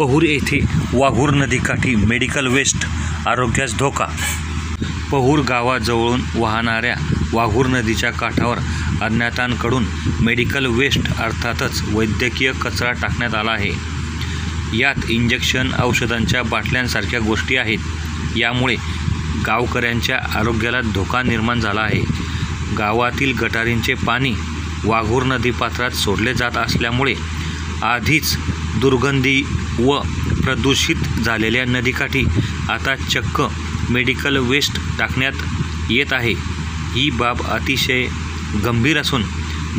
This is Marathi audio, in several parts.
पहूर येथे वाघूर नदीकाठी मेडिकल वेस्ट आरोग्यास धोका। पहूर गावाजवळून वाहणाऱ्या वाघूर नदीच्या काठावर अज्ञातांकडून मेडिकल वेस्ट अर्थातच वैद्यकीय कचरा टाकण्यात आला आहे। यात इंजेक्शन, औषधांच्या बाटल्यांसारख्या गोष्टी आहेत। यामुळे गावकऱ्यांच्या आरोग्याला धोका निर्माण झाला आहे। गावातील गटारींचे पाणी वाघूर नदीपात्रात सोडले जात असल्यामुळे आधीच दुर्गंधी व प्रदूषित झालेल्या नदीकाठी आता चक्क मेडिकल वेस्ट टाकण्यात येत आहे। ही बाब अतिशय गंभीर असून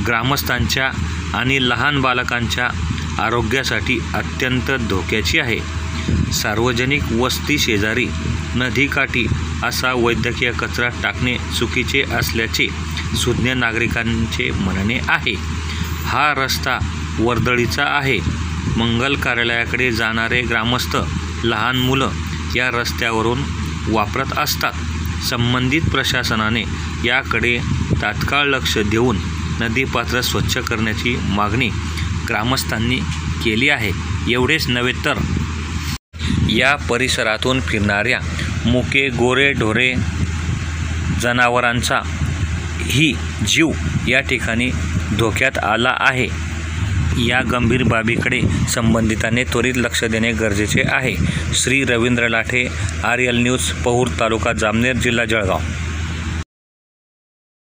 ग्रामस्थांच्या आणि लहान बालकांच्या आरोग्यासाठी अत्यंत धोक्याची आहे। सार्वजनिक वस्ती शेजारी नदीकाठी असा वैद्यकीय कचरा टाकणे चुकीचे असल्याचे सुज्ञ नागरिकांचे म्हणणे आहे। हा रस्ता वर्दळीचा आहे। मंगल कार्यालयाकडे जाणारे ग्रामस्थ, लहान मुलं या रस्त्यावरून वापरत असतात। संबंधित प्रशासनाने याकडे तात्काळ लक्ष देऊन नदीपात्र स्वच्छ करण्याची मागणी ग्रामस्थांनी केली आहे। एवढेच नव्हे तर या परिसरातून फिरणाऱ्या मुके, गोरे, ढोरे जनावरांचा ही जीव या ठिकाणी धोक्यात आला आहे। या गंभीर बाबीकडे संबंधितांनी त्वरित लक्ष देणे गरजेचे आहे। श्री रवींद्र लाठे, RL न्यूज, पहूर, तालुका जामनेर, जिल्हा जळगाव।